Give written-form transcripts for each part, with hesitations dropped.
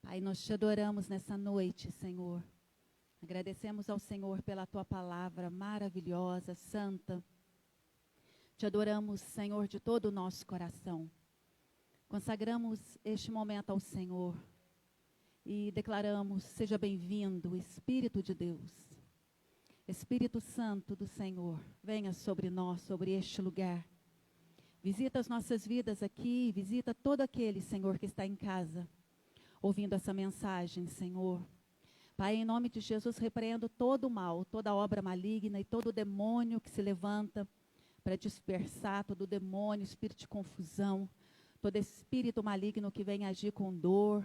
Pai, nós te adoramos nessa noite, Senhor. Agradecemos ao Senhor pela tua palavra maravilhosa, santa. Te adoramos, Senhor, de todo o nosso coração. Consagramos este momento ao Senhor e declaramos: seja bem-vindo, Espírito de Deus. Espírito Santo do Senhor, venha sobre nós, sobre este lugar. Visita as nossas vidas aqui, visita todo aquele, Senhor, que está em casa, ouvindo essa mensagem, Senhor. Pai, em nome de Jesus, repreendo todo o mal, toda obra maligna e todo demônio que se levanta para dispersar, todo demônio, espírito de confusão, todo espírito maligno que vem agir com dor,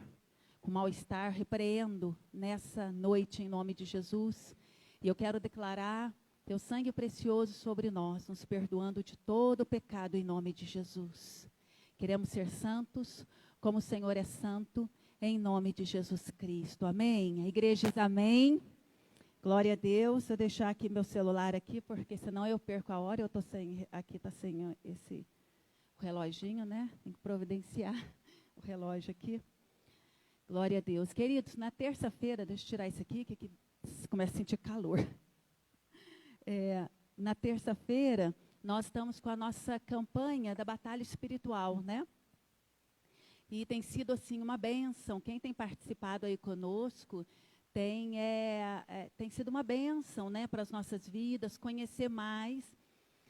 com mal-estar, repreendo nessa noite em nome de Jesus. E eu quero declarar teu sangue precioso sobre nós, nos perdoando de todo o pecado em nome de Jesus. Queremos ser santos, como o Senhor é santo, em nome de Jesus Cristo. Amém? A igreja diz amém. Glória a Deus. Eu deixar aqui meu celular aqui, porque senão eu perco a hora. Eu estou sem, aqui está sem esse reloginho, né? Tem que providenciar o relógio aqui. Glória a Deus. Queridos, na terça-feira, deixa eu tirar isso aqui, que começa a sentir calor. Na terça-feira, nós estamos com a nossa campanha da batalha espiritual, né? E tem sido, assim, uma bênção. Quem tem participado aí conosco tem sido uma bênção, né, para as nossas vidas, conhecer mais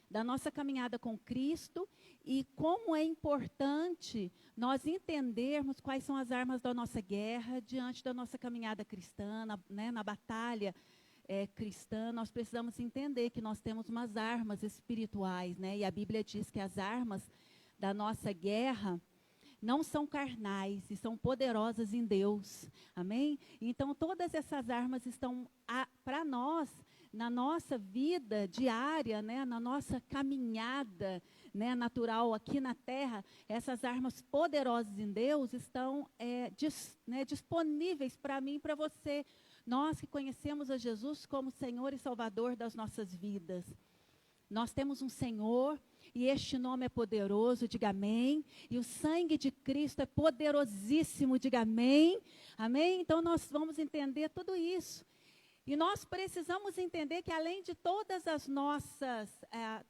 da nossa caminhada com Cristo e como é importante nós entendermos quais são as armas da nossa guerra diante da nossa caminhada cristã, na batalha cristã. Nós precisamos entender que nós temos umas armas espirituais, né? E a Bíblia diz que as armas da nossa guerra não são carnais e são poderosas em Deus. Amém? Então, todas essas armas estão para nós, na nossa vida diária, né, na nossa caminhada, né, natural aqui na terra. Essas armas poderosas em Deus estão disponíveis para mim e para você. Nós que conhecemos a Jesus como Senhor e Salvador das nossas vidas. Nós temos um Senhor e este nome é poderoso, diga amém. E o sangue de Cristo é poderosíssimo, diga amém. Amém? Então nós vamos entender tudo isso. E nós precisamos entender que além de todas as nossas,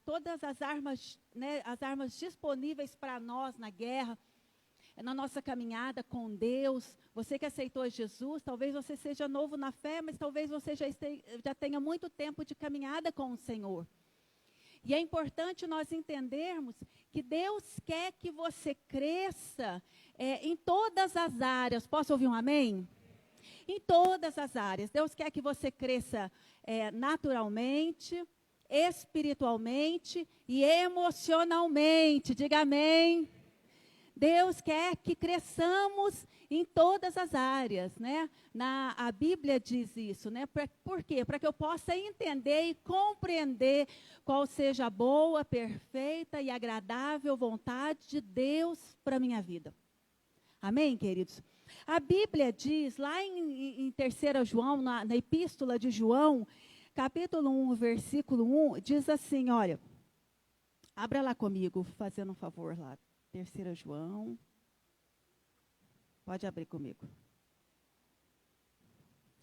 todas as armas, né, as armas disponíveis para nós na guerra, na nossa caminhada com Deus, você que aceitou Jesus, talvez você seja novo na fé, mas talvez você já tenha muito tempo de caminhada com o Senhor. E é importante nós entendermos que Deus quer que você cresça em todas as áreas. Posso ouvir um amém? Em todas as áreas. Deus quer que você cresça naturalmente, espiritualmente e emocionalmente. Diga amém. Deus quer que cresçamos em todas as áreas, né? A Bíblia diz isso, né? Por quê? Para que eu possa entender e compreender qual seja a boa, perfeita e agradável vontade de Deus para a minha vida. Amém, queridos? A Bíblia diz, lá em 3 João, na epístola de João, capítulo 1, versículo 1, diz assim, olha, abra lá comigo, fazendo um favor lá. 3 João, pode abrir comigo.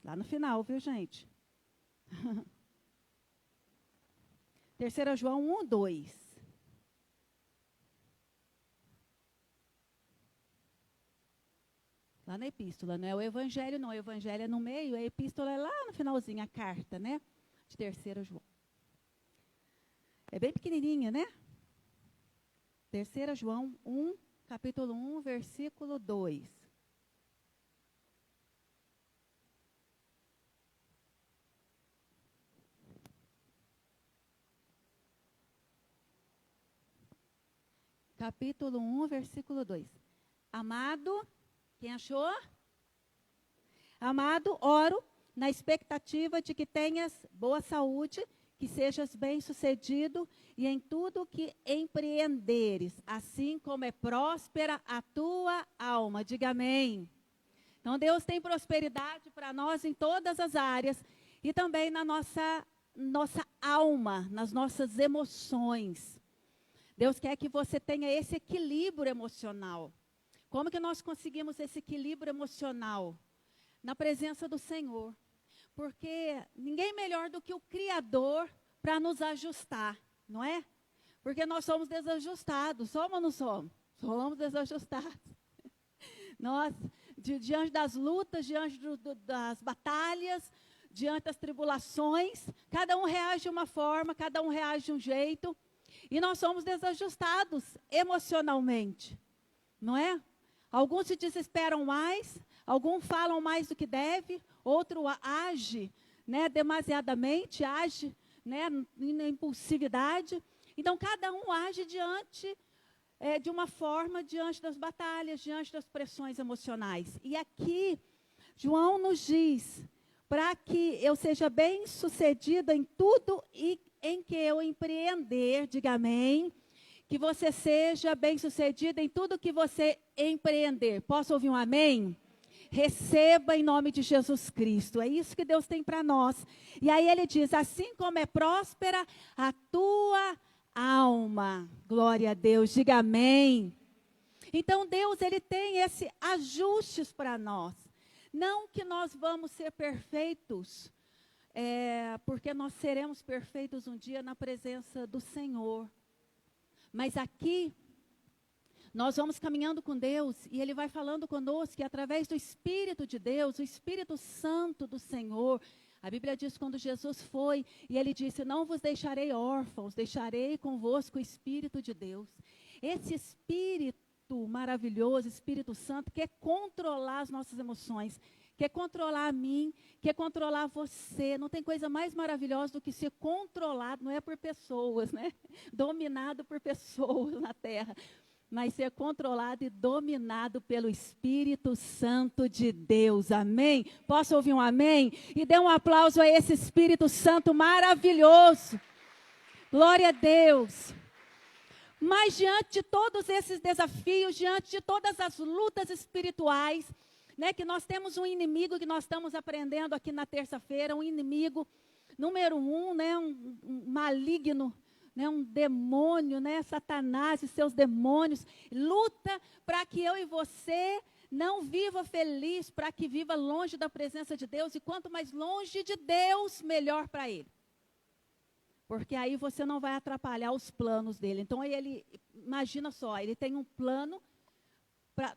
Lá no final, viu, gente? 3 João 1, 2. Lá na epístola, não é o evangelho, não. O evangelho é no meio, a epístola é lá no finalzinho, a carta, né? De 3 João. É bem pequenininha, né? 3 João 1, capítulo 1, versículo 2. Capítulo 1, versículo 2. Amado, quem achou? Amado, oro na expectativa de que tenhas boa saúde, que sejas bem-sucedido e em tudo que empreenderes, assim como é próspera a tua alma. Diga amém. Então, Deus tem prosperidade para nós em todas as áreas e também na nossa alma, nas nossas emoções. Deus quer que você tenha esse equilíbrio emocional. Como que nós conseguimos esse equilíbrio emocional? Na presença do Senhor. Porque ninguém melhor do que o Criador para nos ajustar, não é? Porque nós somos desajustados, somos ou não somos? Somos desajustados. Nós, diante das lutas, diante das batalhas, diante das tribulações, cada um reage de uma forma, cada um reage de um jeito. E nós somos desajustados emocionalmente, não é? Alguns se desesperam mais, alguns falam mais do que deve, outro age, né, demasiadamente, age, né, na impulsividade. Então, cada um age diante, de uma forma, diante das batalhas, diante das pressões emocionais. E aqui, João nos diz, para que eu seja bem-sucedida em tudo e em que eu empreender, diga amém, que você seja bem-sucedida em tudo que você empreender. Posso ouvir um amém? Receba em nome de Jesus Cristo. É isso que Deus tem para nós. E aí ele diz, assim como é próspera a tua alma. Glória a Deus, diga amém. Então Deus, ele tem esses ajustes para nós. Não que nós vamos ser perfeitos, porque nós seremos perfeitos um dia na presença do Senhor. Mas aqui, nós vamos caminhando com Deus e Ele vai falando conosco que através do Espírito de Deus, o Espírito Santo do Senhor, a Bíblia diz quando Jesus foi e Ele disse, não vos deixarei órfãos, deixarei convosco o Espírito de Deus. Esse Espírito maravilhoso, Espírito Santo, quer controlar as nossas emoções, quer controlar a mim, quer controlar você. Não tem coisa mais maravilhosa do que ser controlado, não é por pessoas, né? Dominado por pessoas na terra, mas ser controlado e dominado pelo Espírito Santo de Deus. Amém? Posso ouvir um amém? E dê um aplauso a esse Espírito Santo maravilhoso. Glória a Deus. Mas diante de todos esses desafios, diante de todas as lutas espirituais, né, que nós temos um inimigo que nós estamos aprendendo aqui na terça-feira, um inimigo número 1, né, um maligno, né, um demônio, né, Satanás e seus demônios, luta para que eu e você não viva feliz, para que viva longe da presença de Deus, e quanto mais longe de Deus, melhor para ele. Porque aí você não vai atrapalhar os planos dele. Então ele, imagina só, ele tem um plano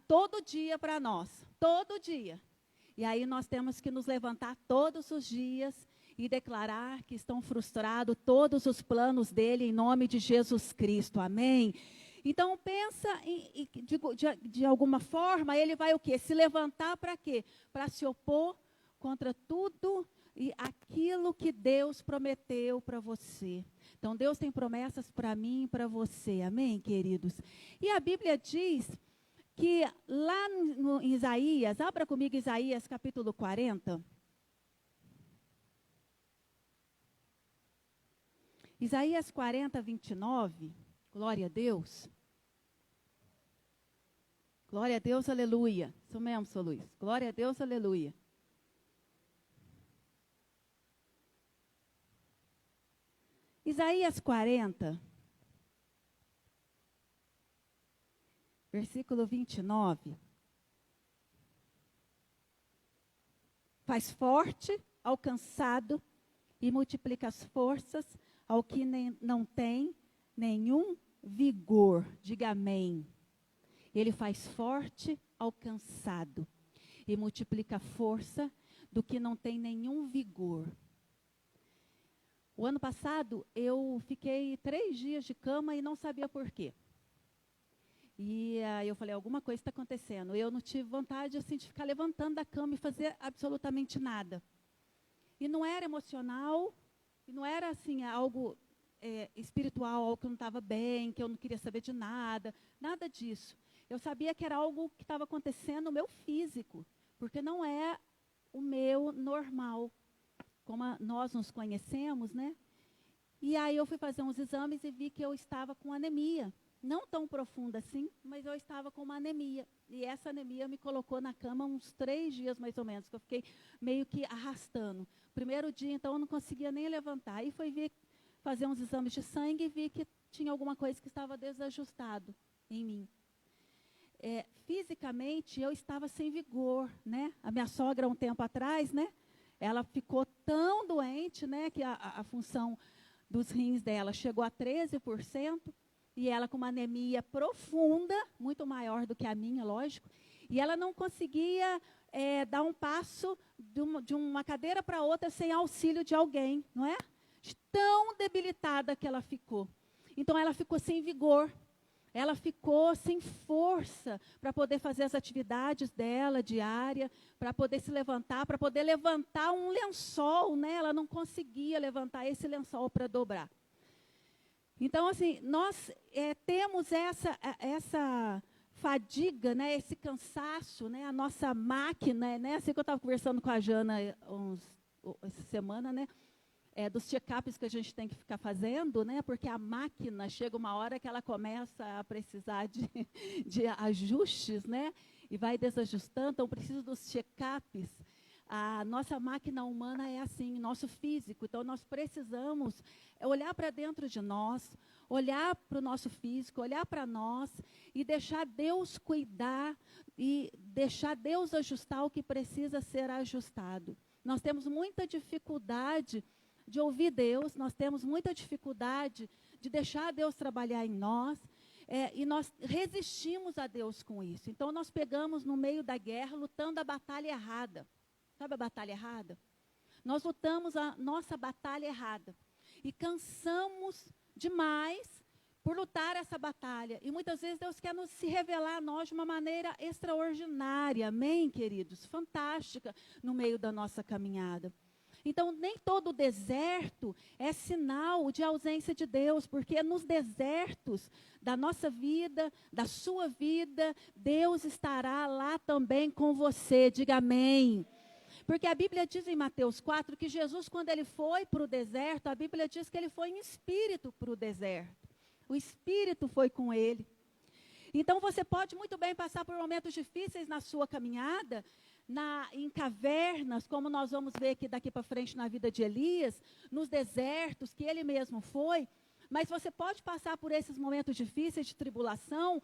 todo dia para nós, todo dia. E aí nós temos que nos levantar todos os dias e declarar que estão frustrados todos os planos dele em nome de Jesus Cristo, amém? Então pensa, de alguma forma, ele vai o quê? Se levantar para quê? Para se opor contra tudo e aquilo que Deus prometeu para você. Então Deus tem promessas para mim e para você, amém, queridos? E a Bíblia diz que lá em Isaías, abra comigo Isaías capítulo 40. Isaías 40, 29. Glória a Deus. Glória a Deus, aleluia. Isso mesmo, Sr. Luiz. Glória a Deus, aleluia. Isaías 40. Versículo 29. Faz forte ao cansado e multiplica as forças ao que não tem nenhum vigor. Diga amém. Ele faz forte ao cansado e multiplica a força do que não tem nenhum vigor. O ano passado, eu fiquei 3 dias de cama e não sabia por quê. E aí eu falei, alguma coisa está acontecendo. Eu não tive vontade assim, de ficar levantando da cama e fazer absolutamente nada. E não era emocional, e não era assim, algo espiritual, algo que eu não estava bem, que eu não queria saber de nada, nada disso. Eu sabia que era algo que estava acontecendo no meu físico, porque não é o meu normal, como nós nos conhecemos, né? E aí eu fui fazer uns exames e vi que eu estava com anemia. Não tão profunda assim, mas eu estava com uma anemia. E essa anemia me colocou na cama uns 3 dias, mais ou menos, que eu fiquei meio que arrastando. Primeiro dia, então, eu não conseguia nem levantar. Aí fui fazer uns exames de sangue e vi que tinha alguma coisa que estava desajustado em mim. fisicamente eu estava sem vigor, né? A minha sogra, um tempo atrás, né? Ela ficou tão doente, né? Que a função dos rins dela chegou a 13%, e ela com uma anemia profunda, muito maior do que a minha, lógico, e ela não conseguia dar um passo de uma cadeira para outra sem auxílio de alguém, não é? De tão debilitada que ela ficou. Então, ela ficou sem vigor, ela ficou sem força para poder fazer as atividades dela diária, para poder se levantar, para poder levantar um lençol, né? Ela não conseguia levantar esse lençol para dobrar. Então, assim, nós temos essa fadiga, né, esse cansaço, né, a nossa máquina, né, assim que eu estava conversando com a Jana essa semana, né, dos check-ups que a gente tem que ficar fazendo, né, porque a máquina chega uma hora que ela começa a precisar de ajustes, né, e vai desajustando, então precisa dos check-ups. A nossa máquina humana é assim, nosso físico. Então, nós precisamos olhar para dentro de nós, olhar para o nosso físico, olhar para nós e deixar Deus cuidar e deixar Deus ajustar o que precisa ser ajustado. Nós temos muita dificuldade de ouvir Deus, nós temos muita dificuldade de deixar Deus trabalhar em nós, e nós resistimos a Deus com isso. Então, nós pegamos no meio da guerra, lutando a batalha errada. Sabe a batalha errada? Nós lutamos a nossa batalha errada. E cansamos demais por lutar essa batalha. E muitas vezes Deus quer se revelar a nós de uma maneira extraordinária. Amém, queridos? Fantástica no meio da nossa caminhada. Então, nem todo deserto é sinal de ausência de Deus, porque nos desertos da nossa vida, da sua vida, Deus estará lá também com você. Diga amém. Porque a Bíblia diz em Mateus 4 que Jesus, quando ele foi para o deserto, a Bíblia diz que ele foi em espírito para o deserto. O Espírito foi com ele. Então, você pode muito bem passar por momentos difíceis na sua caminhada, em cavernas, como nós vamos ver aqui daqui para frente na vida de Elias, nos desertos, que ele mesmo foi. Mas você pode passar por esses momentos difíceis de tribulação,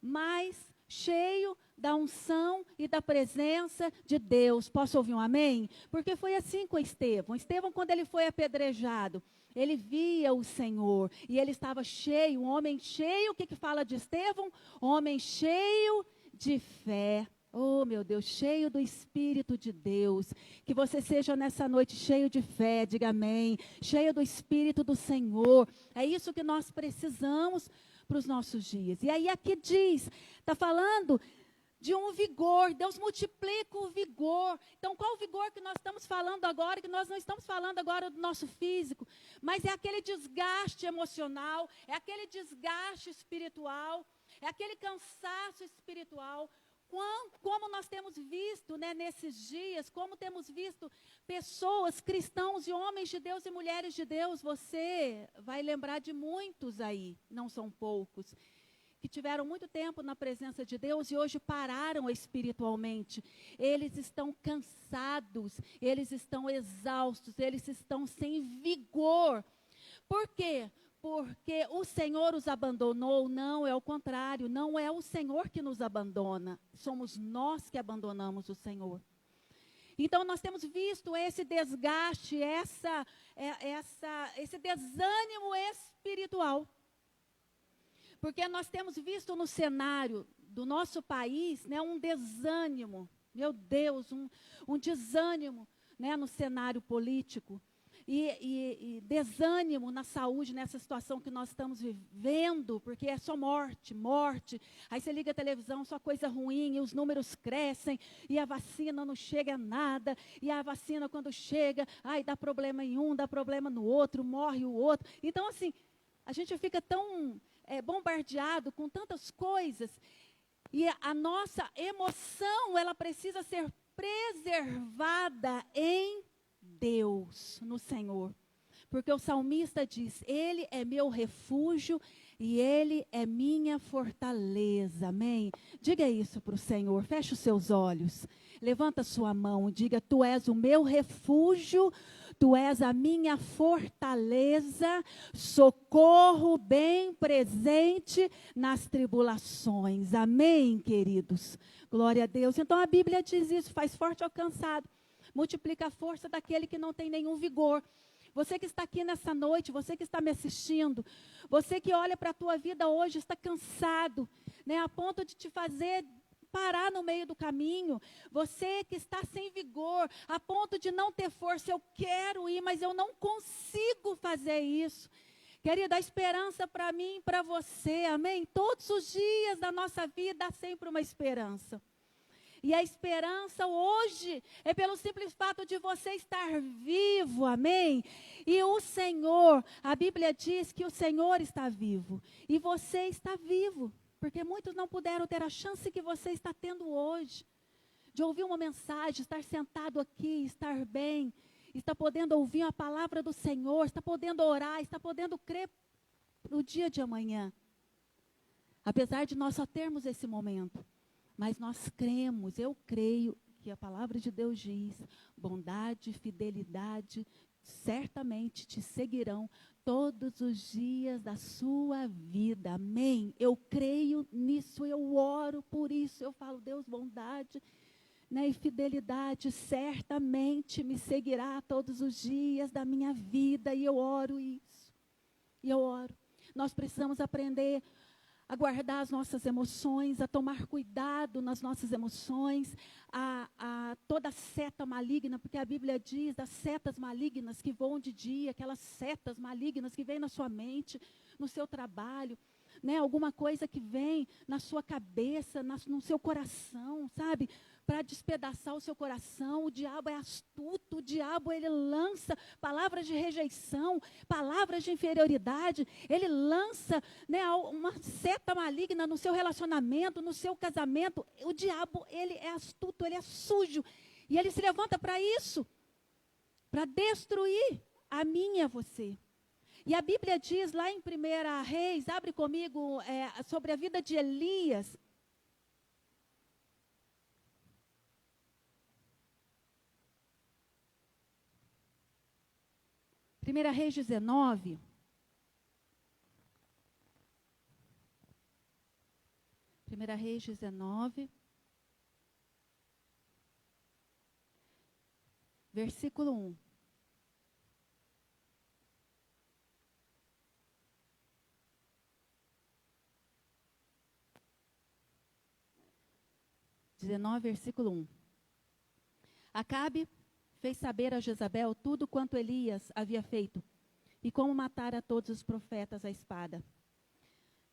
mas cheio da unção e da presença de Deus. Posso ouvir um amém? Porque foi assim com Estevão. Estevão, quando ele foi apedrejado, ele via o Senhor e ele estava cheio, um homem cheio. O que fala de Estevão? Homem cheio de fé. Oh, meu Deus, cheio do Espírito de Deus. Que você seja nessa noite cheio de fé, diga amém. Cheio do Espírito do Senhor. É isso que nós precisamos para os nossos dias. E aí aqui diz, está falando de um vigor. Deus multiplica o vigor. Então, qual o vigor que nós estamos falando agora? Que nós não estamos falando agora do nosso físico, mas é aquele desgaste emocional, é aquele desgaste espiritual, é aquele cansaço espiritual. Como nós temos visto, né, nesses dias, como temos visto pessoas, cristãos e homens de Deus e mulheres de Deus, você vai lembrar de muitos aí, não são poucos, que tiveram muito tempo na presença de Deus e hoje pararam espiritualmente. Eles estão cansados, eles estão exaustos, eles estão sem vigor. Por quê? Porque o Senhor os abandonou? Não, é o contrário, não é o Senhor que nos abandona, somos nós que abandonamos o Senhor. Então, nós temos visto esse desgaste, esse desânimo espiritual. Porque nós temos visto no cenário do nosso país, né, um desânimo, meu Deus, um desânimo, né, no cenário político. E desânimo na saúde, nessa situação que nós estamos vivendo, porque é só morte, morte. Aí você liga a televisão, só coisa ruim, e os números crescem, e a vacina não chega a nada, e a vacina quando chega, ai, dá problema em um, dá problema no outro, morre o outro. Então, assim, a gente fica tão bombardeado com tantas coisas, e a nossa emoção, ela precisa ser preservada em Deus, no Senhor. Porque o salmista diz, Ele é meu refúgio, e Ele é minha fortaleza, amém? Diga isso para o Senhor, feche os seus olhos, levanta sua mão, diga: Tu és o meu refúgio, Tu és a minha fortaleza, socorro bem presente nas tribulações, amém, queridos? Glória a Deus. Então a Bíblia diz isso: faz forte ao cansado, multiplica a força daquele que não tem nenhum vigor. Você que está aqui nessa noite, você que está me assistindo, você que olha para a tua vida hoje, está cansado, né, a ponto de te fazer parar no meio do caminho. Você que está sem vigor, a ponto de não ter força. Eu quero ir, mas eu não consigo fazer isso. Querida, a esperança para mim e para você, amém? Todos os dias da nossa vida há sempre uma esperança. E a esperança hoje é pelo simples fato de você estar vivo, amém? E o Senhor, a Bíblia diz que o Senhor está vivo. E você está vivo, porque muitos não puderam ter a chance que você está tendo hoje. De ouvir uma mensagem, estar sentado aqui, estar bem, está podendo ouvir a palavra do Senhor, está podendo orar, está podendo crer no dia de amanhã. Apesar de nós só termos esse momento. Mas nós cremos, eu creio que a palavra de Deus diz: bondade e fidelidade certamente te seguirão todos os dias da sua vida, amém? Eu creio nisso, eu oro por isso, eu falo: Deus, bondade, né, e fidelidade certamente me seguirá todos os dias da minha vida, e eu oro isso, e eu oro. Nós precisamos aprender a guardar as nossas emoções, a tomar cuidado nas nossas emoções, a toda seta maligna, porque a Bíblia diz das setas malignas que voam de dia, aquelas setas malignas que vêm na sua mente, no seu trabalho, né, alguma coisa que vem na sua cabeça, no seu coração, sabe? Para despedaçar o seu coração. O diabo é astuto, o diabo ele lança palavras de rejeição, palavras de inferioridade, ele lança, né, uma seta maligna no seu relacionamento, no seu casamento. O diabo, ele é astuto, ele é sujo, e ele se levanta para isso, para destruir a mim e a você. E a Bíblia diz lá em 1 Reis, abre comigo, sobre a vida de Elias. 1 Reis 19. Primeira Reis 19. Versículo 1. Versículo 1. Acabe fez saber a Jezabel tudo quanto Elias havia feito, e como matara todos os profetas à espada.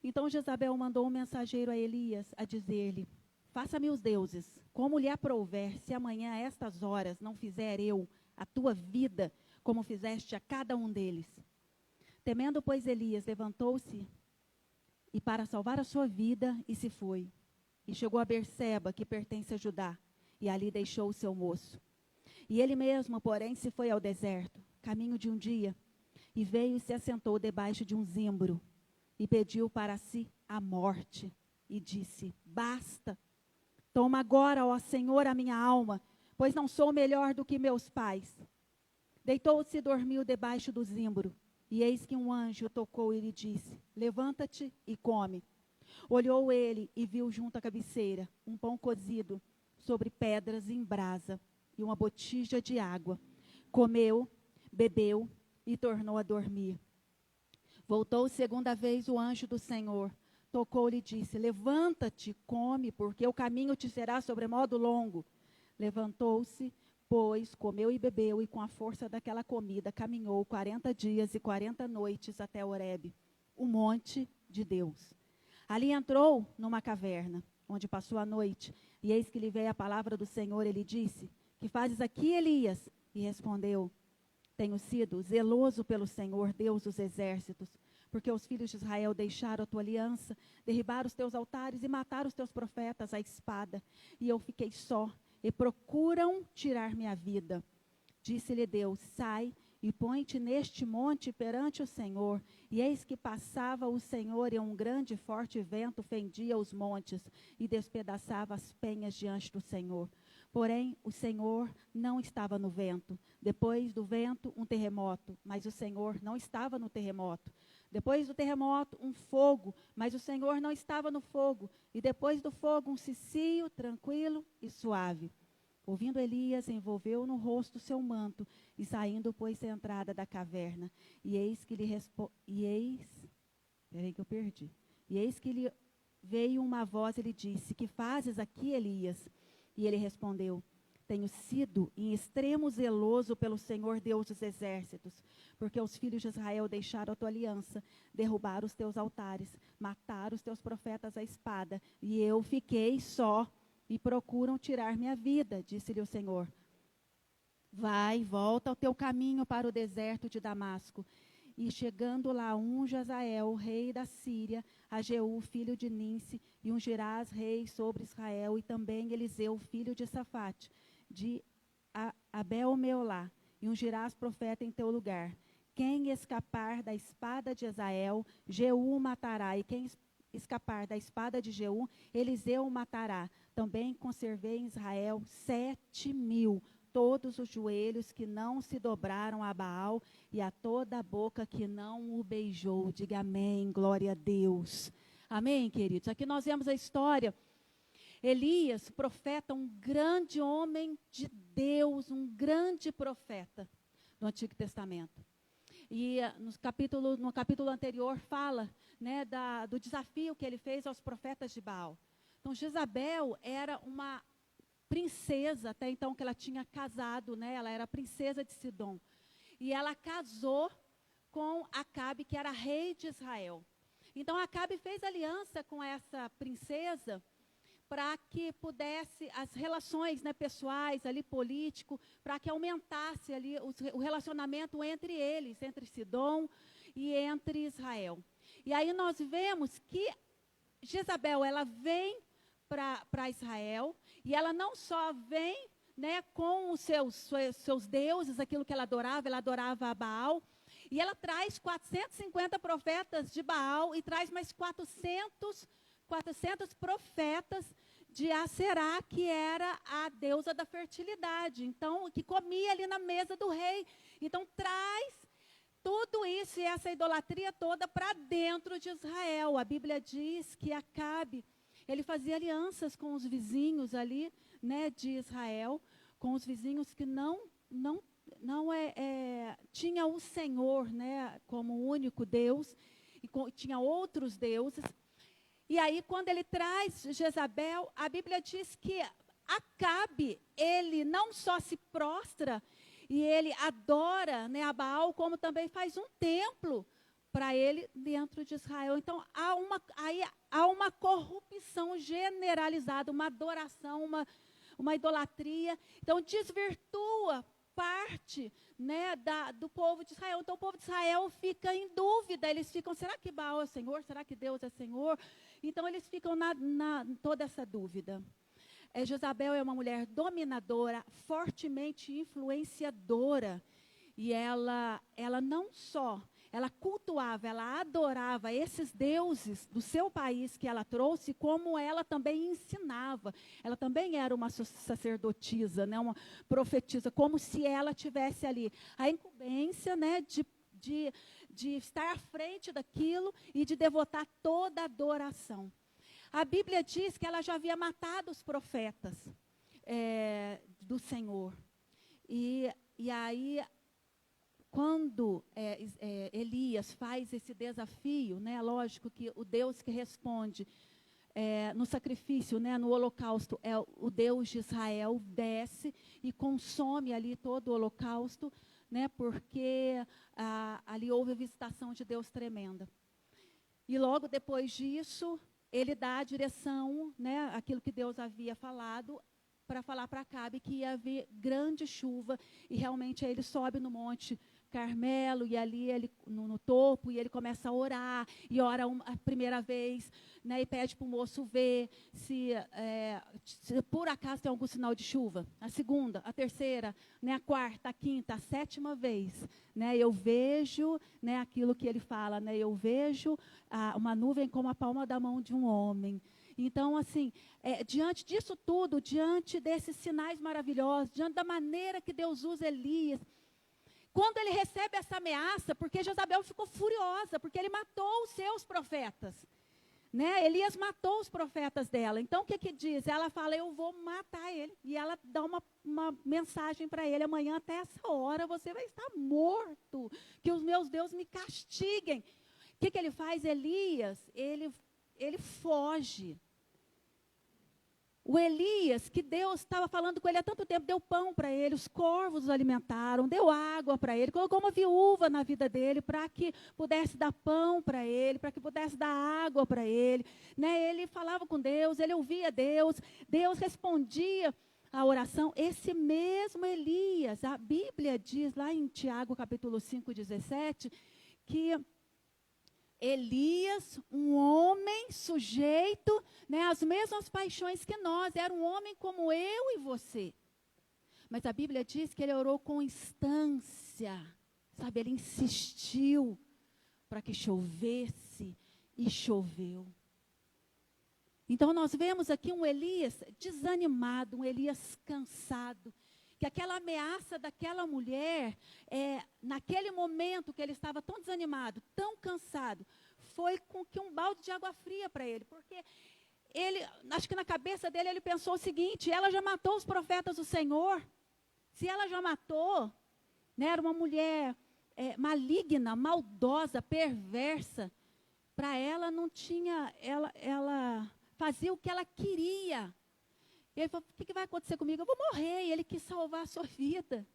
Então Jezabel mandou um mensageiro a Elias, a dizer-lhe: faça-me os deuses, como lhe aprouver, se amanhã a estas horas não fizer eu a tua vida, como fizeste a cada um deles. Temendo, pois, Elias, levantou-se, e para salvar a sua vida, e se foi. E chegou a Berseba, que pertence a Judá, e ali deixou o seu moço. E ele mesmo, porém, se foi ao deserto, caminho de um dia, e veio e se assentou debaixo de um zimbro, e pediu para si a morte, e disse: basta, toma agora, ó Senhor, a minha alma, pois não sou melhor do que meus pais. Deitou-se e dormiu debaixo do zimbro, e eis que um anjo tocou e lhe disse: levanta-te e come. Olhou ele e viu junto à cabeceira um pão cozido sobre pedras em brasa e uma botija de água. Comeu, bebeu e tornou a dormir. Voltou segunda vez o anjo do Senhor, tocou-lhe e disse: levanta-te, come, porque o caminho te será sobremodo longo. Levantou-se, pois, comeu e bebeu, e com a força daquela comida caminhou 40 dias e 40 noites até Horebe, o monte de Deus. Ali entrou numa caverna, onde passou a noite, e eis que lhe veio a palavra do Senhor. Ele disse: que fazes aqui, Elias? E respondeu: tenho sido zeloso pelo Senhor, Deus dos exércitos, porque os filhos de Israel deixaram a tua aliança, derribaram os teus altares e mataram os teus profetas à espada. E eu fiquei só, e procuram tirar minha vida. Disse-lhe Deus: sai e põe-te neste monte perante o Senhor. E eis que passava o Senhor, e um grande e forte vento fendia os montes, e despedaçava as penhas diante do Senhor. Porém, o Senhor não estava no vento. Depois do vento, um terremoto, mas o Senhor não estava no terremoto. Depois do terremoto, um fogo, mas o Senhor não estava no fogo. E depois do fogo, um cicio tranquilo e suave. Ouvindo Elias, envolveu no rosto seu manto, e saindo, pôs-se à entrada da caverna. E eis que lhe veio uma voz e lhe disse: que fazes aqui, Elias? E ele respondeu: tenho sido em extremo zeloso pelo Senhor Deus dos exércitos, porque os filhos de Israel deixaram a tua aliança, derrubaram os teus altares, mataram os teus profetas à espada, e eu fiquei só, e procuram tirar minha vida, disse-lhe o Senhor. Vai, volta ao teu caminho para o deserto de Damasco. E chegando lá, unge Azael, rei da Síria, a Jeú, filho de Ninse, e ungirás rei sobre Israel, e também Eliseu, filho de Safate, de Abel-Meolá, e ungirás profeta em teu lugar. Quem escapar da espada de Azael, Jeú o matará, e quem escapar da espada de Jeú, Eliseu o matará. Também conservei em Israel 7.000, todos os joelhos que não se dobraram a Baal, e a toda a boca que não o beijou. Diga amém, glória a Deus. Amém, queridos? Aqui nós vemos a história. Elias, profeta, um grande homem de Deus, um grande profeta do Antigo Testamento. E no capítulo anterior fala, né, do desafio que ele fez aos profetas de Baal. Então, Jezabel era uma princesa, até então que ela tinha casado, né, ela era princesa de Sidom. E ela casou com Acabe, que era rei de Israel. Então, Acabe fez aliança com essa princesa para que pudesse, as relações, né, pessoais, ali, político, para que aumentasse ali o relacionamento entre eles, entre Sidom e entre Israel. E aí nós vemos que Jezabel, ela vem para Israel, e ela não só vem, né, com os seus deuses, aquilo que ela adorava a Baal, e ela traz 450 profetas de Baal, e traz mais 400 profetas de Aserá, que era a deusa da fertilidade, então, que comia ali na mesa do rei. Então, traz tudo isso e essa idolatria toda para dentro de Israel. A Bíblia diz que Acabe, ele fazia alianças com os vizinhos ali, né, de Israel, com os vizinhos que não tinha o Senhor, né, como único Deus, e tinha outros deuses. E aí, quando ele traz Jezabel, a Bíblia diz que Acabe, ele não só se prostra e ele adora, né, a Baal, como também faz um templo para ele dentro de Israel. Então, há uma corrupção generalizada, uma adoração, uma idolatria. Então, desvirtua parte, né, do povo de Israel. Então, o povo de Israel fica em dúvida. Eles ficam, será que Baal é Senhor? Será que Deus é Senhor? Então, eles ficam toda essa dúvida. Jezabel é uma mulher dominadora, fortemente influenciadora. E ela não só, ela cultuava, ela adorava esses deuses do seu país que ela trouxe, como ela também ensinava. Ela também era uma sacerdotisa, né, uma profetisa, como se ela tivesse ali a incumbência, né, de estar à frente daquilo e de devotar toda a adoração. A Bíblia diz que ela já havia matado os profetas do Senhor. E aí, quando Elias faz esse desafio, né, lógico que o Deus que responde no sacrifício, né, no holocausto, é o Deus de Israel, desce e consome ali todo o holocausto, né, porque ali houve a visitação de Deus tremenda. E logo depois disso, ele dá a direção, né, aquilo que Deus havia falado, para falar para Acabe que ia haver grande chuva, e realmente aí ele sobe no monte Carmelo, e ali ele no topo, e ele começa a orar, e ora a primeira vez, né, e pede para o moço ver se por acaso tem algum sinal de chuva. A segunda, a terceira, né, a quarta, a quinta, a sétima vez, né, eu vejo, né, aquilo que ele fala, né, eu vejo uma nuvem como a palma da mão de um homem. Então, assim, diante disso tudo, diante desses sinais maravilhosos, diante da maneira que Deus usa Elias, quando ele recebe essa ameaça, porque Jezabel ficou furiosa, porque ele matou os seus profetas, né? Elias matou os profetas dela. Então, o que diz? Ela fala, eu vou matar ele. E ela dá uma mensagem para ele, amanhã até essa hora você vai estar morto, que os meus deuses me castiguem. O que ele faz? Elias, ele foge. O Elias, que Deus estava falando com ele há tanto tempo, deu pão para ele, os corvos o alimentaram, deu água para ele, colocou uma viúva na vida dele para que pudesse dar pão para ele, para que pudesse dar água para ele. Né? Ele falava com Deus, ele ouvia Deus, Deus respondia a oração. Esse mesmo Elias, a Bíblia diz lá em Tiago capítulo 5:17, que Elias, um homem sujeito, né, às mesmas paixões que nós, era um homem como eu e você. Mas a Bíblia diz que ele orou com instância, sabe, ele insistiu para que chovesse e choveu. Então nós vemos aqui um Elias desanimado, um Elias cansado, que aquela ameaça daquela mulher, naquele momento que ele estava tão desanimado, tão cansado, foi com que um balde de água fria para ele. Porque ele, acho que na cabeça dele, ele pensou o seguinte, ela já matou os profetas do Senhor. Se ela já matou, né, era uma mulher maligna, maldosa, perversa. Para ela não tinha, ela fazia o que ela queria. E ele falou, o que vai acontecer comigo? Eu vou morrer. E ele quis salvar a sua vida.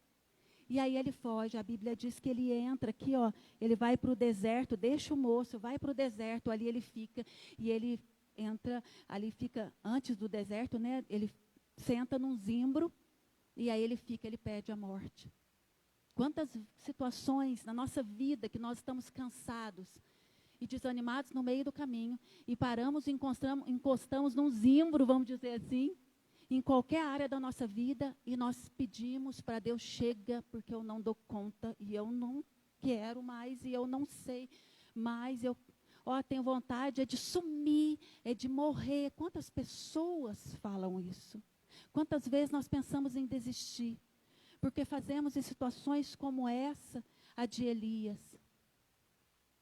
E aí ele foge. A Bíblia diz que ele entra aqui, ó, ele vai para o deserto, deixa o moço, vai para o deserto, ali ele fica. E ele entra, ali fica, antes do deserto, né? Ele senta num zimbro, e aí ele fica, ele pede a morte. Quantas situações na nossa vida que nós estamos cansados e desanimados no meio do caminho, e paramos e encostamos num zimbro, vamos dizer assim, em qualquer área da nossa vida, e nós pedimos para Deus, chega, porque eu não dou conta, e eu não quero mais, e eu não sei mais, eu tenho vontade de sumir, de morrer. Quantas pessoas falam isso? Quantas vezes nós pensamos em desistir, porque fazemos em situações como essa, a de Elias.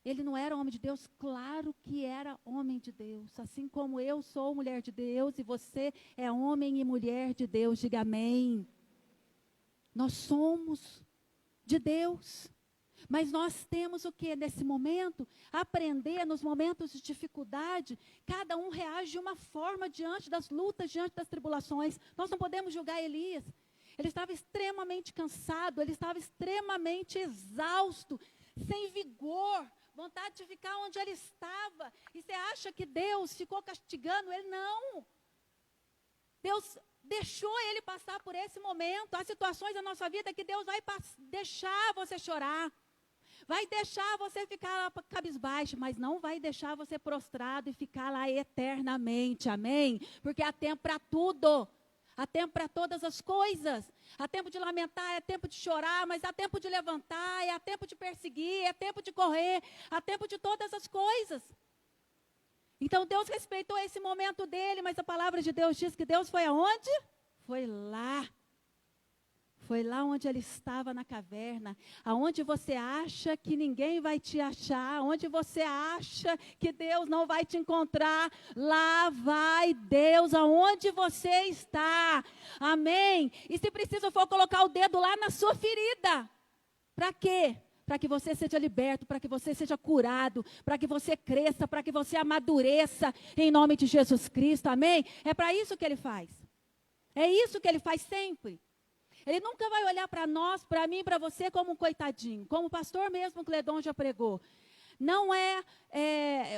Ele não era homem de Deus? Claro que era homem de Deus. Assim como eu sou mulher de Deus e você é homem e mulher de Deus. Diga amém. Nós somos de Deus. Mas nós temos o que nesse momento? Aprender nos momentos de dificuldade. Cada um reage de uma forma diante das lutas, diante das tribulações. Nós não podemos julgar Elias. Ele estava extremamente cansado, ele estava extremamente exausto, sem vigor. Vontade de ficar onde ele estava. E você acha que Deus ficou castigando ele? Não. Deus deixou ele passar por esse momento. Há situações da nossa vida que Deus vai deixar você chorar. Vai deixar você ficar lá cabisbaixo, mas não vai deixar você prostrado e ficar lá eternamente. Amém? Porque há tempo para tudo. Há tempo para todas as coisas. Há tempo de lamentar, é tempo de chorar, mas há tempo de levantar, há tempo de perseguir, é tempo de correr, há tempo de todas as coisas. Então Deus respeitou esse momento dele, mas a palavra de Deus diz que Deus foi aonde? Foi lá. Foi lá onde ele estava na caverna, aonde você acha que ninguém vai te achar, onde você acha que Deus não vai te encontrar, lá vai Deus aonde você está, amém? E se preciso for colocar o dedo lá na sua ferida, para quê? Para que você seja liberto, para que você seja curado, para que você cresça, para que você amadureça, em nome de Jesus Cristo, amém? É para isso que ele faz, é isso que ele faz sempre. Ele nunca vai olhar para nós, para mim, para você como um coitadinho. Como o pastor mesmo Cledon já pregou. Não é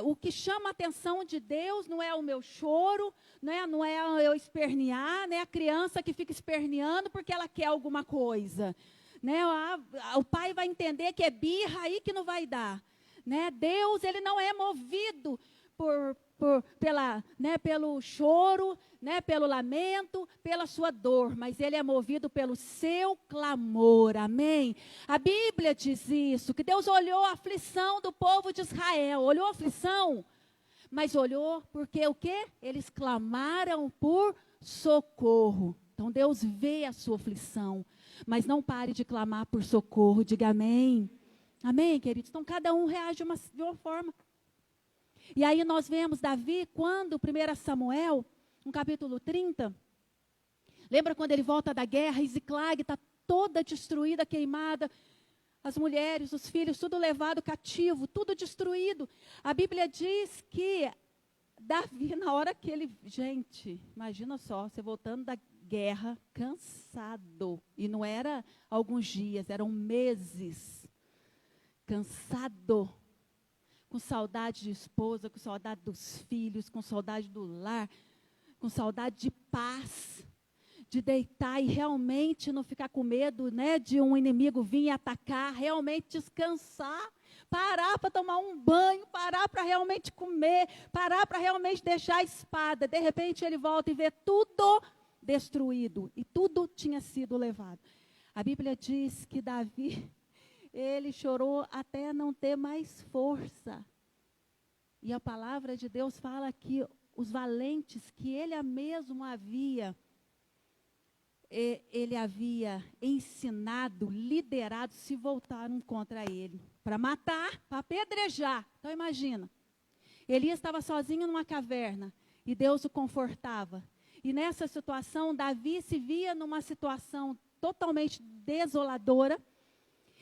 o que chama a atenção de Deus, não é o meu choro, não é eu espernear, né? A criança que fica esperneando porque ela quer alguma coisa. né? O pai vai entender que é birra aí que não vai dar, né? Deus, ele não é movido pelo choro, né, pelo lamento, pela sua dor, mas ele é movido pelo seu clamor, amém? A Bíblia diz isso, que Deus olhou a aflição do povo de Israel, olhou a aflição, mas olhou porque o quê? Eles clamaram por socorro. Então Deus vê a sua aflição, mas não pare de clamar por socorro, diga amém. Amém, queridos? Então cada um reage de uma forma. E aí nós vemos Davi, quando 1 Samuel, no capítulo 30, lembra quando ele volta da guerra, e Ziclag está toda destruída, queimada, as mulheres, os filhos, tudo levado cativo, tudo destruído. A Bíblia diz que Davi, na hora que ele, gente, imagina só, você voltando da guerra, cansado, e não era alguns dias, eram meses, cansado, com saudade de esposa, com saudade dos filhos, com saudade do lar, com saudade de paz, de deitar e realmente não ficar com medo, né, de um inimigo vir e atacar, realmente descansar, parar para tomar um banho, parar para realmente comer, parar para realmente deixar a espada. De repente ele volta e vê tudo destruído e tudo tinha sido levado. A Bíblia diz que Davi, ele chorou até não ter mais força. E a palavra de Deus fala que os valentes que ele mesmo ele havia ensinado, liderado, se voltaram contra ele, para matar, para apedrejar. Então imagina, Elias estava sozinho numa caverna, e Deus o confortava. E nessa situação, Davi se via numa situação totalmente desoladora,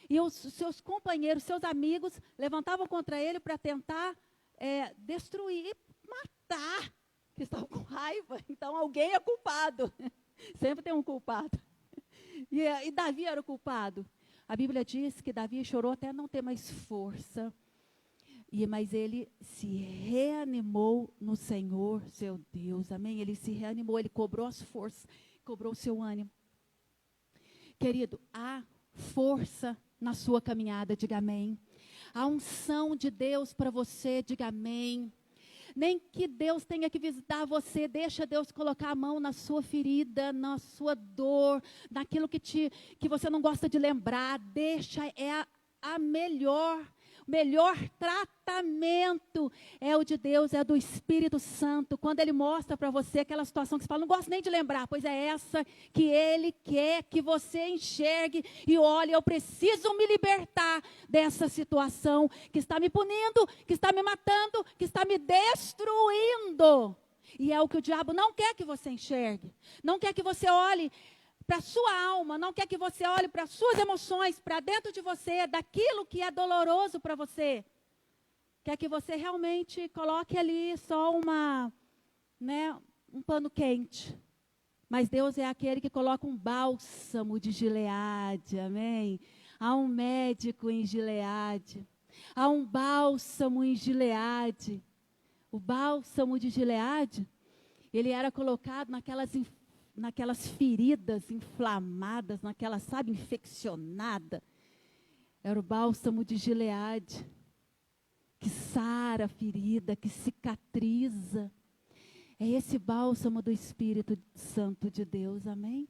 e os seus companheiros, seus amigos, levantavam contra ele para tentar destruir, matar, que estavam com raiva. Então alguém é culpado. Sempre tem um culpado. E Davi era o culpado. A Bíblia diz que Davi chorou até não ter mais força. Mas ele se reanimou no Senhor, seu Deus. Amém? Ele se reanimou, ele cobrou as forças, cobrou o seu ânimo. Querido, há força na sua caminhada, diga amém. A unção de Deus para você, diga amém. Nem que Deus tenha que visitar você, deixa Deus colocar a mão na sua ferida, na sua dor, naquilo que você não gosta de lembrar. Deixa, a melhor tratamento é o de Deus, é do Espírito Santo. Quando Ele mostra para você aquela situação que você fala, não gosto nem de lembrar, pois é essa que Ele quer que você enxergue e olhe, eu preciso me libertar dessa situação que está me punindo, que está me matando, que está me destruindo. E é o que o diabo não quer que você enxergue, não quer que você olhe para a sua alma, não quer que você olhe para as suas emoções, para dentro de você, daquilo que é doloroso para você. Quer que você realmente coloque ali só um pano quente. Mas Deus é aquele que coloca um bálsamo de Gileade, amém? Há um médico em Gileade, há um bálsamo em Gileade. O bálsamo de Gileade, ele era colocado naquelas feridas inflamadas, infeccionada. Era o bálsamo de Gileade, que sara a ferida, que cicatriza. É esse bálsamo do Espírito Santo de Deus, amém?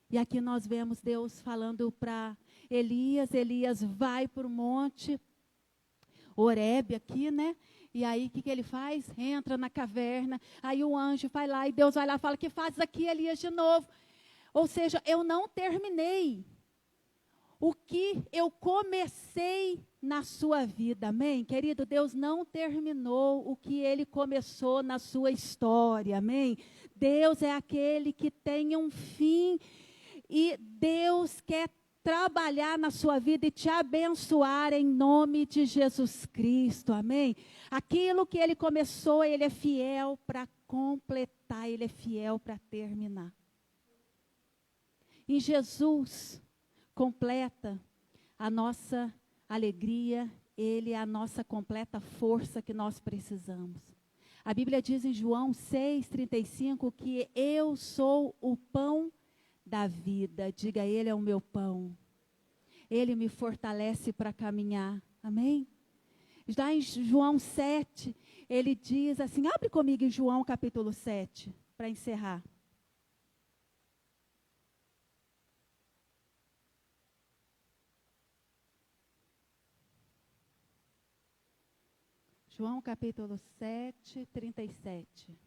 E aqui nós vemos Deus falando para Elias, vai para o monte Horebe aqui, né? E aí, o que ele faz? Entra na caverna, aí o anjo vai lá, e Deus vai lá e fala, que fazes aqui, Elias, de novo? Ou seja, eu não terminei o que eu comecei na sua vida, amém? Querido, Deus não terminou o que Ele começou na sua história, amém? Deus é aquele que tem um fim, e Deus quer trabalhar na sua vida e te abençoar em nome de Jesus Cristo, amém? Aquilo que Ele começou, Ele é fiel para completar, Ele é fiel para terminar. Em Jesus, completa a nossa alegria, Ele é a nossa completa força que nós precisamos. A Bíblia diz em João 6,35 que eu sou o pão da vida. Diga, Ele é o meu pão. Ele me fortalece para caminhar. Amém? Já em João 7, ele diz assim, abre comigo em João capítulo 7, para encerrar. João capítulo 7, 37.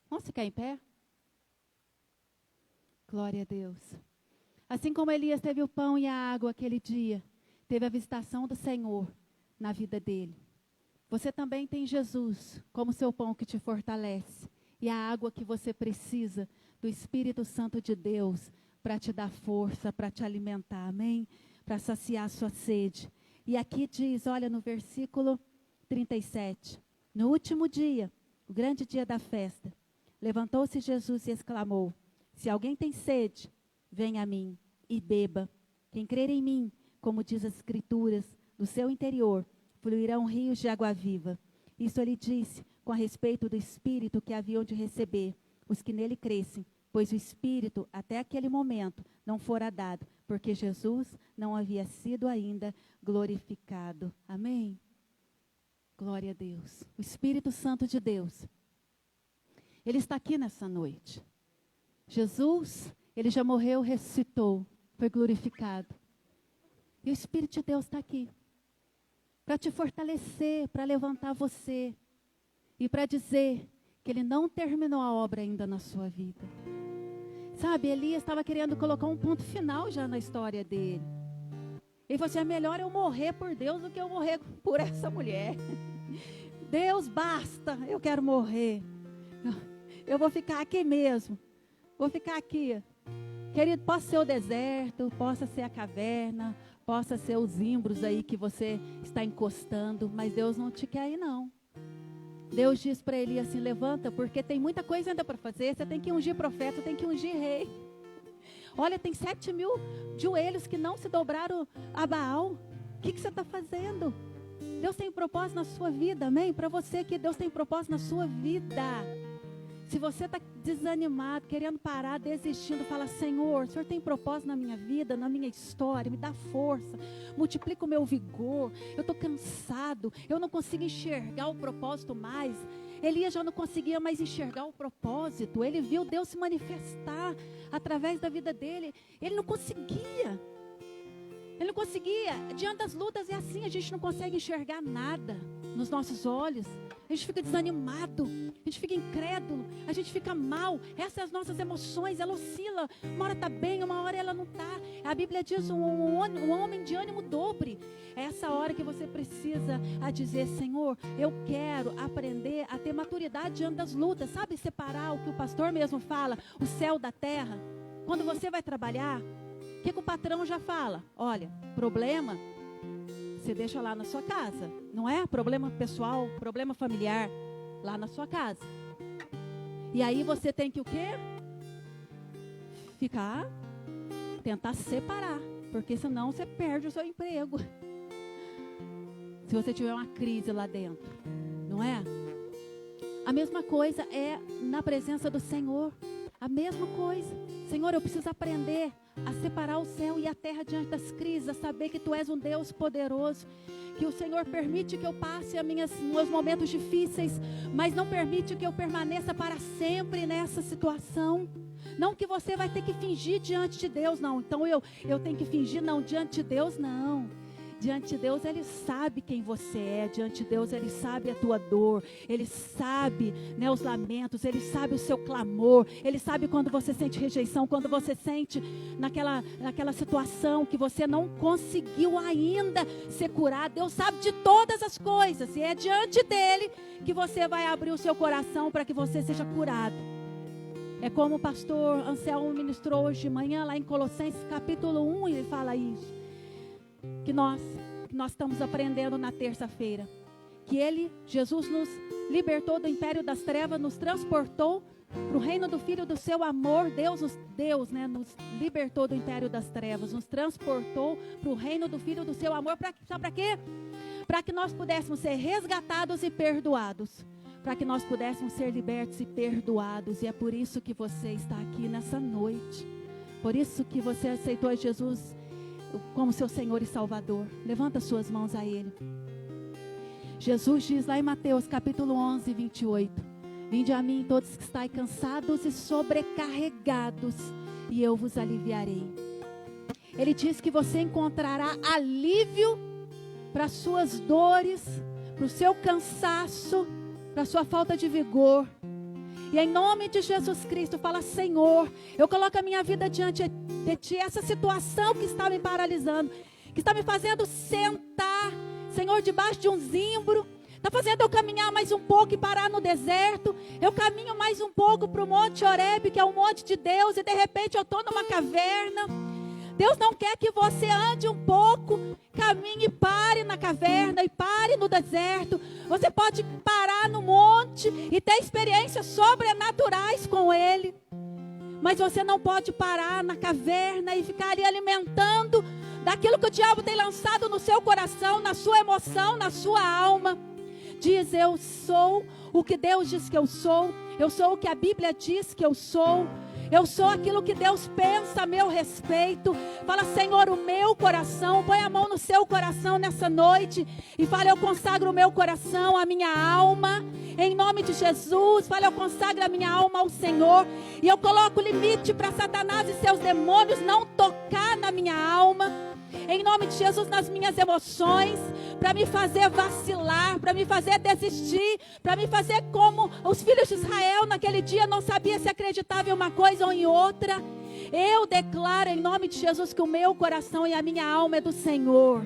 Vamos ficar em pé? Glória a Deus. Assim como Elias teve o pão e a água aquele dia, teve a visitação do Senhor na vida dele. Você também tem Jesus como seu pão que te fortalece e a água que você precisa do Espírito Santo de Deus para te dar força, para te alimentar, amém? Para saciar a sua sede. E aqui diz, olha no versículo 37, no último dia, o grande dia da festa, levantou-se Jesus e exclamou, se alguém tem sede, venha a mim e beba. Quem crer em mim, como diz as Escrituras, do seu interior fluirão rios de água viva. Isso ele disse com a respeito do Espírito que haviam de receber os que nele crescem, pois o Espírito, até aquele momento, não fora dado, porque Jesus não havia sido ainda glorificado. Amém? Glória a Deus. O Espírito Santo de Deus, ele está aqui nessa noite. Jesus, ele já morreu, ressuscitou, foi glorificado. E o Espírito de Deus está aqui para te fortalecer, para levantar você e para dizer que ele não terminou a obra ainda na sua vida. Sabe, Elias estava querendo colocar um ponto final já na história dele. Ele falou assim, é melhor eu morrer por Deus do que eu morrer por essa mulher. Deus, basta, eu quero morrer. Eu vou ficar aqui mesmo. Vou ficar aqui. Querido, possa ser o deserto, possa ser a caverna, possa ser os imbros aí que você está encostando, mas Deus não te quer aí não. Deus diz para ele assim, levanta, porque tem muita coisa ainda para fazer, você tem que ungir profeta, tem que ungir rei. Olha, tem 7.000 joelhos que não se dobraram a Baal. O que você está fazendo? Deus tem propósito na sua vida, amém? Para você que Deus tem propósito na sua vida. Se você está desanimado, querendo parar, desistindo, fala, Senhor, o Senhor tem propósito na minha vida, na minha história, me dá força, multiplica o meu vigor, eu estou cansado, eu não consigo enxergar o propósito mais. Elias já não conseguia mais enxergar o propósito, ele viu Deus se manifestar através da vida dele, ele não conseguia. Ele não conseguia, diante das lutas é assim, a gente não consegue enxergar nada nos nossos olhos. A gente fica desanimado, a gente fica incrédulo, a gente fica mal. Essas são as nossas emoções, ela oscila. Uma hora está bem, uma hora ela não está. A Bíblia diz um homem de ânimo dobre. É essa hora que você precisa a dizer, Senhor, eu quero aprender a ter maturidade diante das lutas. Sabe separar o que o pastor mesmo fala, o céu da terra? Quando você vai trabalhar, o que o patrão já fala? Olha, problema, você deixa lá na sua casa. Não é problema pessoal, problema familiar, lá na sua casa. E aí você tem que o quê? Tentar separar. Porque senão você perde o seu emprego. Se você tiver uma crise lá dentro. Não é? A mesma coisa é na presença do Senhor. A mesma coisa. Senhor, eu preciso aprender a separar o céu e a terra diante das crises, a saber que Tu és um Deus poderoso, que o Senhor permite que eu passe meus momentos difíceis, mas não permite que eu permaneça para sempre nessa situação. Não que você vai ter que fingir diante de Deus, não. Então eu tenho que fingir, não, diante de Deus, não. Diante de Deus, Ele sabe quem você é. Diante de Deus, Ele sabe a tua dor. Ele sabe, né, os lamentos. Ele sabe o seu clamor. Ele sabe quando você sente rejeição. Quando você sente naquela situação que você não conseguiu ainda ser curado. Deus sabe de todas as coisas. E é diante dEle que você vai abrir o seu coração para que você seja curado. É como o pastor Anselmo ministrou hoje de manhã, lá em Colossenses capítulo 1, ele fala isso. Que nós estamos aprendendo na terça-feira. Que Jesus nos libertou do império das trevas, nos transportou para o reino do Filho do seu amor. Deus, né, nos libertou do império das trevas, nos transportou para o reino do Filho do seu amor. Sabe para quê? Para que nós pudéssemos ser resgatados e perdoados. Para que nós pudéssemos ser libertos e perdoados. E é por isso que você está aqui nessa noite. Por isso que você aceitou Jesus como seu Senhor e Salvador. Levanta suas mãos a Ele. Jesus diz lá em Mateus capítulo 11, 28. Vinde a mim todos que estáis cansados e sobrecarregados, e eu vos aliviarei. Ele diz que você encontrará alívio para suas dores, para o seu cansaço, para a sua falta de vigor. E em nome de Jesus Cristo, fala: Senhor, eu coloco a minha vida diante de Ti, essa situação que está me paralisando, que está me fazendo sentar, Senhor, debaixo de um zimbro, está fazendo eu caminhar mais um pouco e parar no deserto. Eu caminho mais um pouco para o Monte Horebe, que é o monte de Deus, e de repente eu estou numa caverna. Deus não quer que você ande um pouco, caminhe e pare na caverna e pare no deserto. Você pode parar no monte e ter experiências sobrenaturais com Ele. Mas você não pode parar na caverna e ficar ali alimentando daquilo que o diabo tem lançado no seu coração, na sua emoção, na sua alma. Diz: eu sou o que Deus diz que eu sou o que a Bíblia diz que eu sou aquilo que Deus pensa a meu respeito. Fala: Senhor, o meu coração, põe a mão no seu coração nessa noite e fala: eu consagro o meu coração, a minha alma, em nome de Jesus. Fala: eu consagro a minha alma ao Senhor, e eu coloco limite para Satanás e seus demônios não tocar na minha alma, em nome de Jesus, nas minhas emoções, para me fazer vacilar, para me fazer desistir, para me fazer como os filhos de Israel naquele dia não sabia se acreditava em uma coisa ou em outra. Eu declaro em nome de Jesus que o meu coração e a minha alma é do Senhor.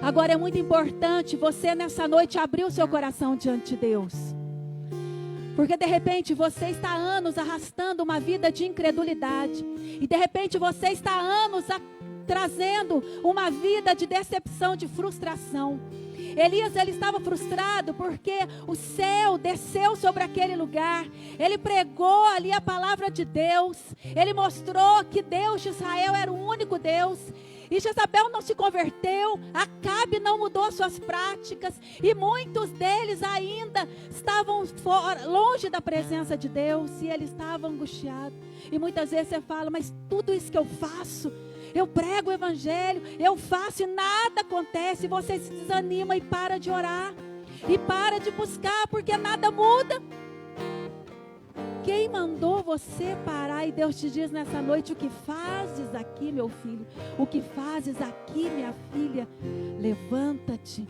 Agora é muito importante você nessa noite abrir o seu coração diante de Deus. Porque de repente você está há anos arrastando uma vida de incredulidade. E de repente você está há anos trazendo uma vida de decepção, de frustração. Elias, ele estava frustrado porque o céu desceu sobre aquele lugar. Ele pregou ali a palavra de Deus. Ele mostrou que Deus de Israel era o único Deus. E Jezabel não se converteu, Acabe não mudou suas práticas, e muitos deles ainda estavam longe da presença de Deus, e ele estava angustiado. E muitas vezes você fala: mas tudo isso que eu faço, eu prego o evangelho, eu faço e nada acontece. Você se desanima e para de orar, e para de buscar, porque nada muda. Quem mandou você parar? E Deus te diz nessa noite: o que fazes aqui, meu filho? O que fazes aqui, minha filha? Levanta-te,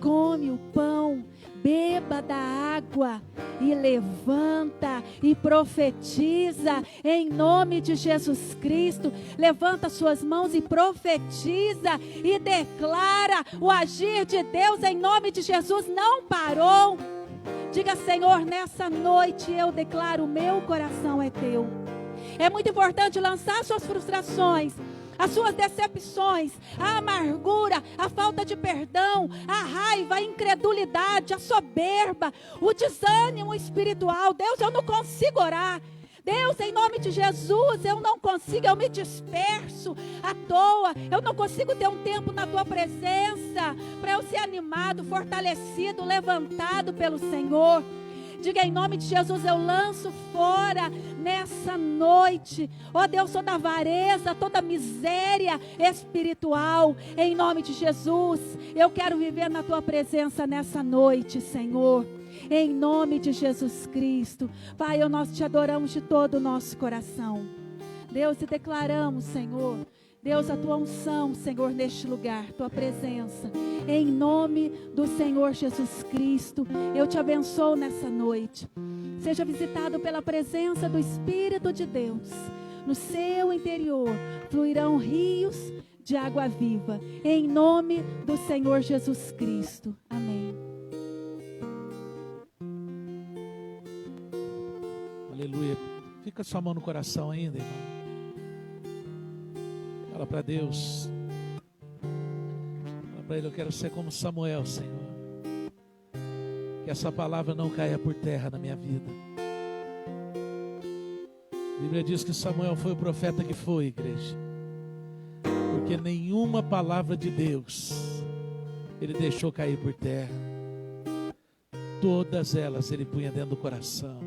come o pão, beba da água e levanta e profetiza em nome de Jesus Cristo. Levanta suas mãos e profetiza e declara o agir de Deus em nome de Jesus. Não parou. Diga: Senhor, nessa noite eu declaro: o meu coração é teu. É muito importante lançar suas frustrações, as suas decepções, a amargura, a falta de perdão, a raiva, a incredulidade, a soberba, o desânimo espiritual. Deus, eu não consigo orar. Deus, em nome de Jesus, eu não consigo, eu me disperso à toa, eu não consigo ter um tempo na tua presença, para eu ser animado, fortalecido, levantado pelo Senhor. Diga: em nome de Jesus, eu lanço fora nessa noite, ó Deus, toda avareza, toda miséria espiritual, em nome de Jesus. Eu quero viver na tua presença nessa noite, Senhor. Em nome de Jesus Cristo. Pai, nós te adoramos de todo o nosso coração. Deus, e declaramos, Senhor, Deus, a tua unção, Senhor, neste lugar, tua presença. Em nome do Senhor Jesus Cristo, eu te abençoo nessa noite. Seja visitado pela presença do Espírito de Deus. No seu interior fluirão rios de água viva. Em nome do Senhor Jesus Cristo. Amém. Aleluia. Fica sua mão no coração ainda, irmão. Fala para Deus. Fala para Ele: eu quero ser como Samuel, Senhor. Que essa palavra não caia por terra na minha vida. A Bíblia diz que Samuel foi o profeta que foi, igreja, porque nenhuma palavra de Deus ele deixou cair por terra. Todas elas ele punha dentro do coração,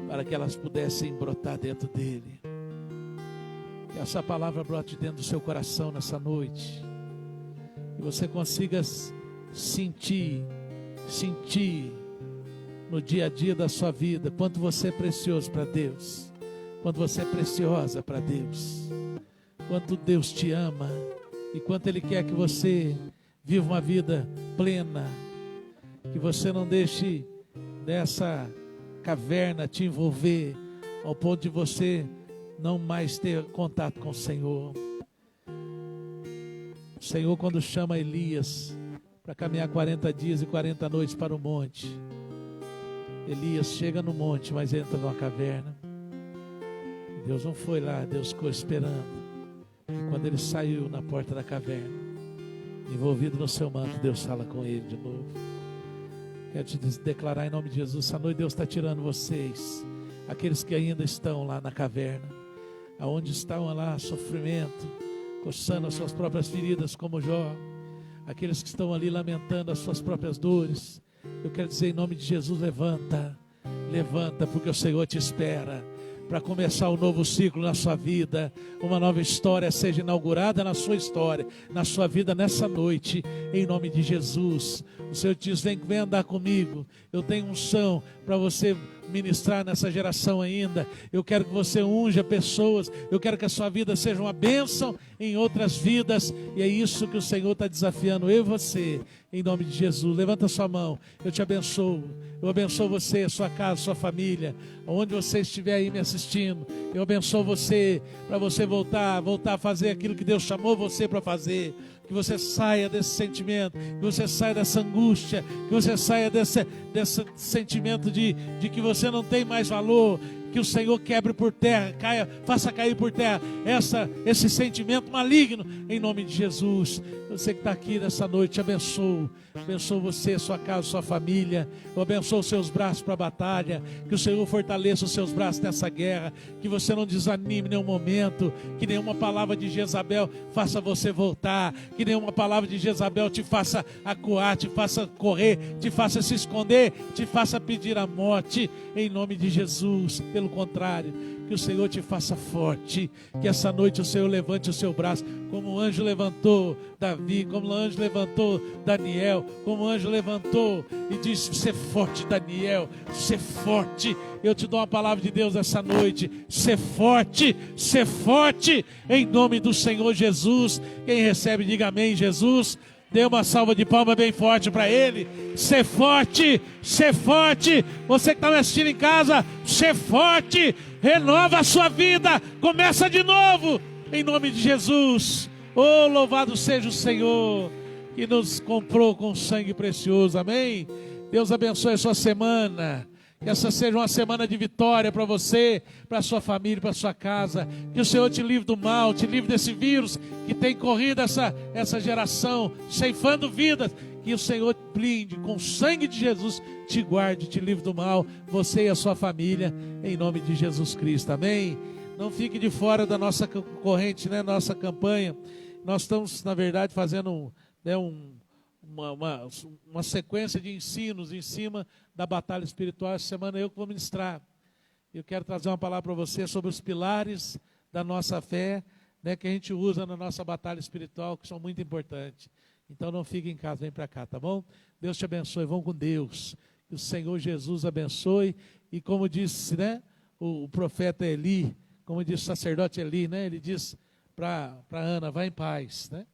para que elas pudessem brotar dentro dele. Que essa palavra brote dentro do seu coração nessa noite, que você consiga sentir no dia a dia da sua vida quanto você é precioso para Deus, quanto você é preciosa para Deus, quanto Deus te ama e quanto Ele quer que você viva uma vida plena, que você não deixe dessa caverna te envolver ao ponto de você não mais ter contato com o Senhor. O Senhor, quando chama Elias para caminhar 40 dias e 40 noites para o monte, Elias chega no monte, mas entra numa caverna. Deus não foi lá, Deus ficou esperando. E quando ele saiu na porta da caverna, envolvido no seu manto, Deus fala com ele de novo. Quero te declarar em nome de Jesus, essa noite Deus está tirando vocês, aqueles que ainda estão lá na caverna, aonde estão lá sofrimento, coçando as suas próprias feridas como Jó, aqueles que estão ali lamentando as suas próprias dores. Eu quero dizer em nome de Jesus, levanta, porque o Senhor te espera para começar um novo ciclo na sua vida, uma nova história seja inaugurada na sua história, na sua vida nessa noite, em nome de Jesus. O Senhor diz, vem andar comigo, eu tenho unção para você ministrar nessa geração ainda. Eu quero que você unja pessoas, eu quero que a sua vida seja uma bênção em outras vidas, e é isso que o Senhor está desafiando eu e você, em nome de Jesus. Levanta sua mão, eu te abençoo, eu abençoo você, sua casa, sua família, onde você estiver aí me assistindo, eu abençoo você, para você voltar a fazer aquilo que Deus chamou você para fazer. Que você saia desse sentimento, que você saia dessa angústia, que você saia desse sentimento de que você não tem mais valor. Que o Senhor quebre por terra, faça cair por terra esse sentimento maligno, em nome de Jesus. Você que está aqui nessa noite, abençoo você, sua casa, sua família. Eu abençoo os seus braços para a batalha, que o Senhor fortaleça os seus braços nessa guerra, que você não desanime em nenhum momento, que nenhuma palavra de Jezabel faça você voltar, que nenhuma palavra de Jezabel te faça acuar, te faça correr, te faça se esconder, te faça pedir a morte, em nome de Jesus. Pelo contrário, que o Senhor te faça forte, que essa noite o Senhor levante o seu braço, como o anjo levantou Davi, como o anjo levantou Daniel, como o anjo levantou e disse, ser forte Daniel, ser forte. Eu te dou uma palavra de Deus essa noite, ser forte, em nome do Senhor Jesus. Quem recebe, diga amém, Jesus. Dê uma salva de palmas bem forte para Ele. Ser forte. Você que está me assistindo em casa, ser forte. Renova a sua vida. Começa de novo. Em nome de Jesus. Oh, louvado seja o Senhor, que nos comprou com sangue precioso. Amém? Deus abençoe a sua semana. Que essa seja uma semana de vitória para você, para a sua família, para a sua casa. Que o Senhor te livre do mal, te livre desse vírus que tem corrido essa geração, ceifando vidas. Que o Senhor blinde com o sangue de Jesus, te guarde, te livre do mal, você e a sua família, em nome de Jesus Cristo. Amém? Não fique de fora da nossa corrente, né? Nossa campanha. Nós estamos, na verdade, fazendo uma sequência de ensinos em cima da batalha espiritual. Essa semana eu que vou ministrar. Eu quero trazer uma palavra para você sobre os pilares da nossa fé, né, que a gente usa na nossa batalha espiritual, que são muito importantes. Então não fique em casa, vem para cá, tá bom? Deus te abençoe, vão com Deus. Que o Senhor Jesus abençoe. E como disse, né, o profeta Eli, como disse o sacerdote Eli, né, ele diz para Ana, vá em paz, né?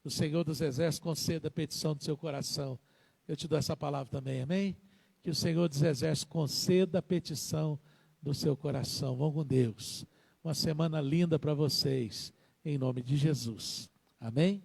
O Senhor dos Exércitos conceda a petição do seu coração. Eu te dou essa palavra também, amém? Que o Senhor dos Exércitos conceda a petição do seu coração. Vão com Deus. Uma semana linda para vocês, em nome de Jesus. Amém?